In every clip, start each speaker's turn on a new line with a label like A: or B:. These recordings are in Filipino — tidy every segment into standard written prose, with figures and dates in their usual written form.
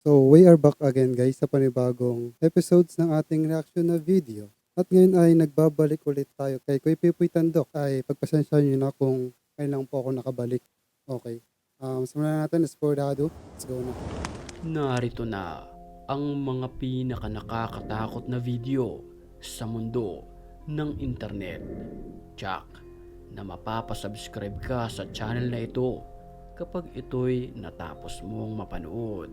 A: So, we are back again guys sa panibagong episodes ng ating reaction na video. At ngayon ay nagbabalik ulit tayo kay Kuy Pipoy Tandok. Ay pagpasensya nyo na kung ngayon lang po ako nakabalik. Okay. Simulan natin, Esporado. Let's go na.
B: Narito na ang mga pinaka-nakakatakot na video sa mundo ng internet. Tsak na mapapasubscribe ka sa channel na ito kapag ito'y natapos mong mapanood.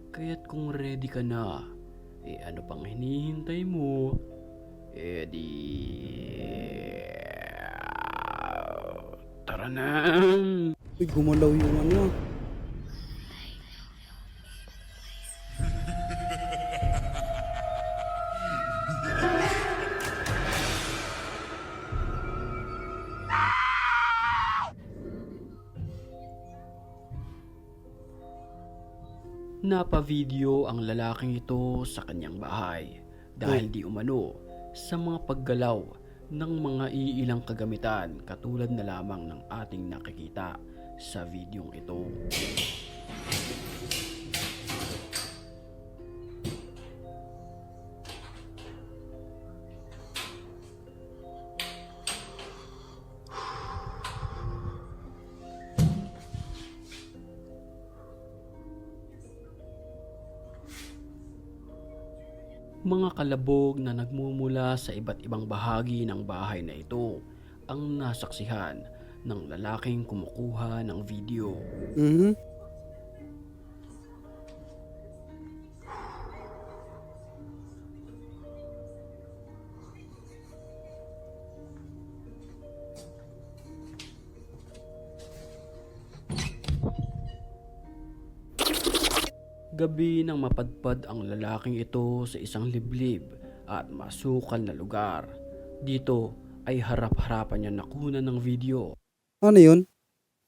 B: Kaya't kung ready ka na, ano pang hinihintay mo? Tara na!
A: Uy, gumalaw yung ano.
B: Napavideo ang lalaking ito sa kanyang bahay dahil di umano sa mga paggalaw ng mga iilang kagamitan katulad na lamang ng ating nakikita sa videong ito. Mga kalabog na nagmumula sa iba't ibang bahagi ng bahay na ito ang nasaksihan ng lalaking kumukuha ng video. Gabi nang mapadpad ang lalaking ito sa isang liblib at masukal na lugar. Dito ay harap-harapan niya nakunan ng video.
A: Ano yun?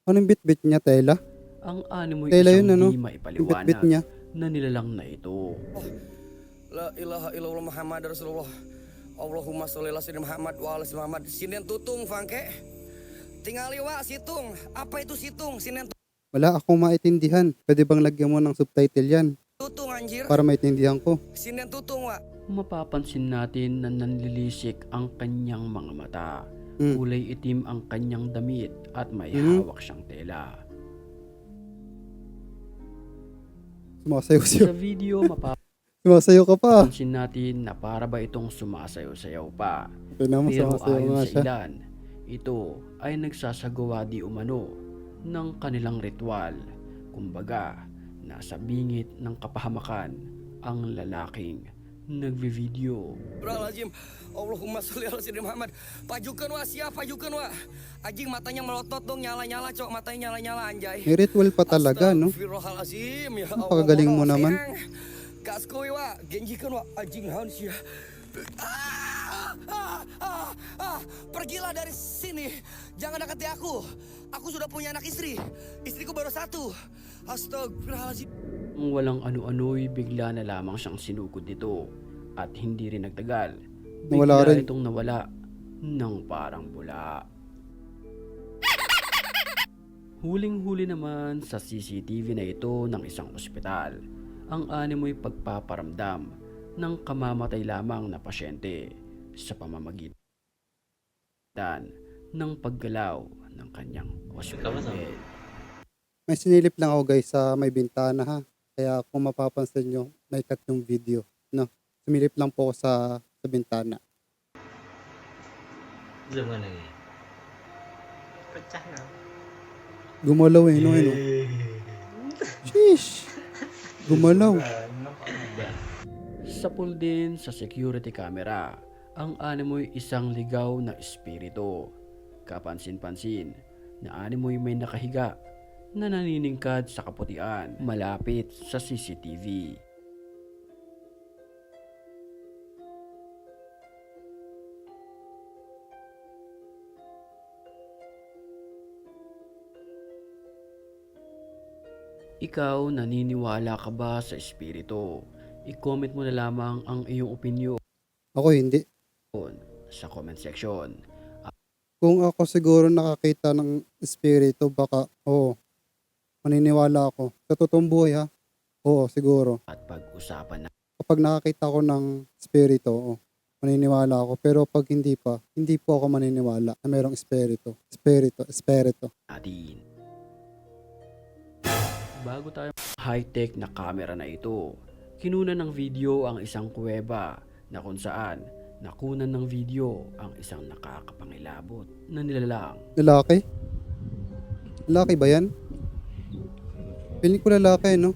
A: Anong bitbit niya, tela?
B: Ang animoy
A: Tela
B: isang
A: yun, ano?
B: di
A: Yung
B: maipaliwanag
A: bitbit niya.
B: na nilalang na ito.
C: La ilaha illallah Muhammad Rasulullah. Allahumma sholli ala sayyidina Muhammad wa ala sayyidina Muhammad. Sinen tutung fangke. Tingali wa situng. Apa itu situng? Sinen
A: Wala akong maintindihan. Pwede bang lagyan mo ng subtitle yan?
C: tutung anjir.
A: Para maintindihan ko.
C: Sinen tutung wa.
B: Mapapansin natin na nanlilisik ang kanyang mga mata. Kulay itim ang kanyang damit at may hawak siyang tela.
A: Sumasayaw siya.
B: Sa video
A: Sumasayaw ka pa.
B: mapapansin natin na para ba itong sumasayaw-sayaw pa.
A: Okay naman,
B: Pero
A: sumasayaw
B: ayon
A: nga
B: sa
A: siya.
B: ilan, ito ay nagsasagawa di umano ng kanilang ritual. Kumbaga, nasa bingit ng kapahamakan ang lalaking nagvi-video.
C: Lazim. Allahumma sholli ala sayyidina Muhammad. Pajukan wa siapa pajukan wa. Anjing matanya melotot dong nyala-nyala cok, matanya nyala-nyala anjay.
A: May ritual pa talaga, no?
C: Astagfirullahalazim ya Allah.
A: Napakagaling mo naman.
C: Kaskoy wa, genjikan wa anjing haun sia. Pergilah dari sini. Jangan dekati aku. Aku sudah punya anak istri. Istriku baru satu. Astagfirullahalazim.
B: Ang walang ano-ano'y bigla na lamang siyang sinugod nito at hindi rin nagtagal.
A: Nawala
B: Bigla
A: rin.
B: itong nawala ng parang bula. Huling-huli naman sa CCTV na ito ng isang ospital ang animoy pagpaparamdam ng kamamatay lamang na pasyente sa pamamagitan ng paggalaw ng kanyang hospital bed.
A: May sinilip lang ako guys sa may bintana ha. Kaya kung mapapansin nyo, may cut yung video. No? Sumilip lang po ako sa bintana.
D: Zoom ka lagi. Pecah na.
A: Gumalaw eh, no? Sheesh! Gumalaw.
B: Sapul din sa security camera ang animoy isang ligaw na espiritu. Kapansin-pansin na animoy may nakahiga na naniningkad sa kaputian malapit sa CCTV. Ikaw, naniniwala ka ba sa espiritu? I-comment mo na lamang ang iyong opinion
A: Ako hindi.
B: sa comment section.
A: Kung ako siguro nakakita ng espiritu, baka, maniniwala ako. Sa totoong buhay ha. Oo, siguro.
B: at pag-usapan
A: Kapag nakakita ko ng espiritu, maniniwala ako. Pero pag hindi pa, hindi po ako maniniwala na mayroong espiritu. Espiritu.
B: natin. Bago tayo high-tech na camera na ito, kinunan ng video ang isang kuweba na kung saan nakunan ng video ang isang nakakapangilabot na nilalang.
A: Lalaki? Lalaki ba yan? Piling ko lalaki, no?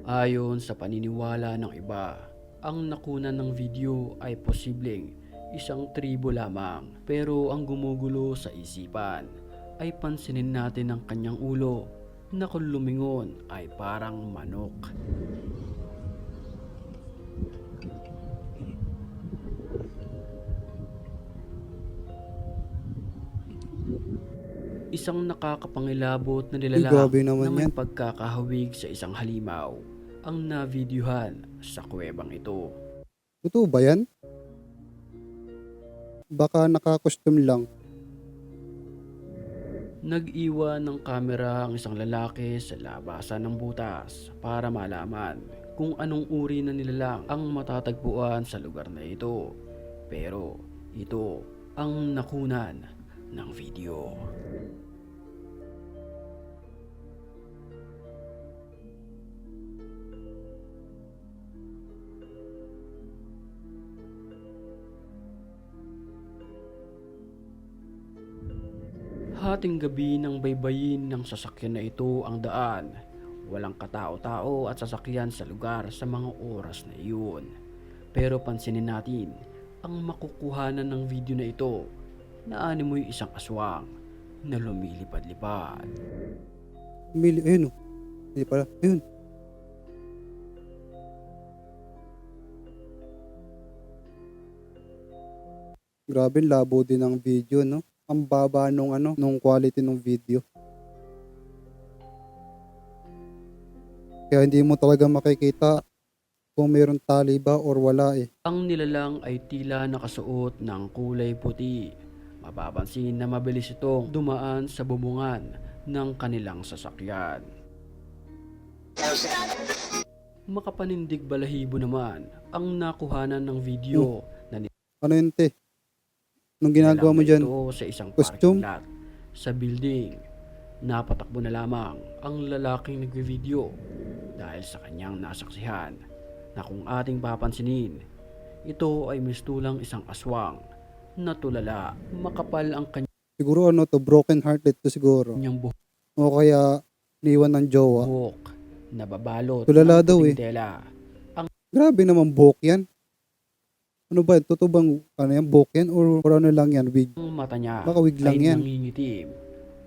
B: Ayon sa paniniwala ng iba, ang nakunan ng video ay posibleng isang tribo lamang, pero ang gumugulo sa isipan ay pansinin natin ang kanyang ulo na kung lumingon ay parang manok. Isang nakakapangilabot na nilalang
A: grabe naman
B: na may
A: yan.
B: pagkakahawig sa isang halimaw ang navideohan sa kuwebang ito.
A: Totoo ba yan? Baka nakakustom lang.
B: Nag-iwan ng kamera ang isang lalaki sa labasan ng butas para malaman kung anong uri na nilalang ang matatagpuan sa lugar na ito. Pero ito ang nakunan ng video. Hating gabi nang baybayin ng sasakyan na ito ang daan. Walang katao-tao at sasakyan sa lugar sa mga oras na iyon. Pero pansinin natin ang makukuhanan ng video na ito na animoy isang aswang na lumilipad-lipad.
A: Ayun, oh. Hindi pala. Ayun. Grabe, labo din ang video, no? Ang baba nung quality ng video. Kaya hindi mo talaga makikita kung mayroong tali ba or wala eh.
B: Ang nilalang ay tila nakasuot ng kulay puti. Mapapansin na mabilis itong dumaan sa bubungan ng kanilang sasakyan. Makapanindig balahibo naman ang nakuhanan ng video na
A: Ano yun, te? Anong ginagawa mo dyan?
B: ito sa isang
A: Costume?
B: parking lot sa building. Napatakbo na lamang ang lalaking nagve-video dahil sa kanyang nasaksihan na kung ating papansinin, ito ay mistulang isang aswang na tulala. Makapal ang
A: Siguro broken hearted to siguro.
B: kanyang
A: O kaya niwan ng jowa.
B: buhok na babalot
A: Tulala
B: ng
A: daw
B: puting
A: eh.
B: tela.
A: Grabe naman buhok yan. Ano ba? Totoo bang buhok yan? Or ano lang yan? Wig?
B: Ang mata niya
A: Baka wig lang
B: ay
A: yan.
B: nangingitim.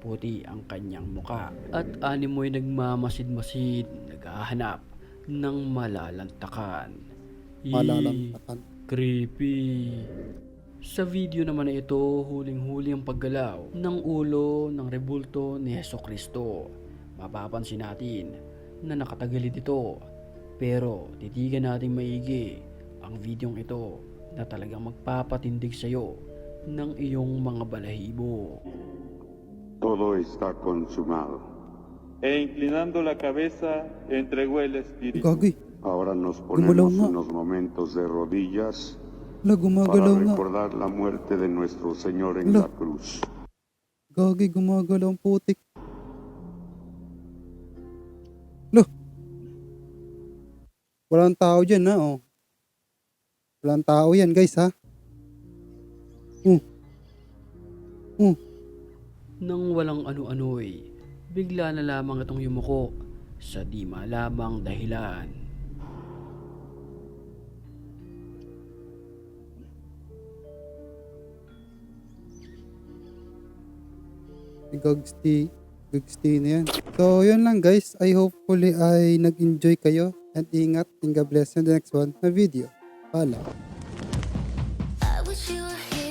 B: Puti ang kanyang muka. At animoy nagmamasid-masid, naghahanap ng malalantakan.
A: Malalantakan.
B: Creepy. Sa video naman na ito, huling-huli ang paggalaw ng ulo ng rebulto ni Hesukristo. Mapapansin natin na nakatagilid ito. Pero titigan natin maigi ang videong ito na talagang magpapatindig sa iyo ng iyong mga balahibo.
E: Todo está consumado.
F: E inclinando la cabeza, entregó el espíritu.
A: Gagi.
E: Ahora nos
A: Gumalaw
E: ponemos
A: nga.
E: unos momentos de rodillas
A: Wala,
E: para
A: gumagalaw nga.
E: recordar la muerte de nuestro Señor en
A: Ala.
E: la cruz.
A: Gagi, gumagalaw ang putik. Loh. Walang tao dyan ha, oh. Walang tao yan, guys, ha?
B: Nang walang ano-ano'y, bigla na lamang itong yumuko sa di malamang dahilan.
A: Gagsti na yan. So, yun lang, guys. I hopefully ay nag-enjoy kayo. And ingat. And God bless you in the next one na video. Pala.
G: I wish you were here.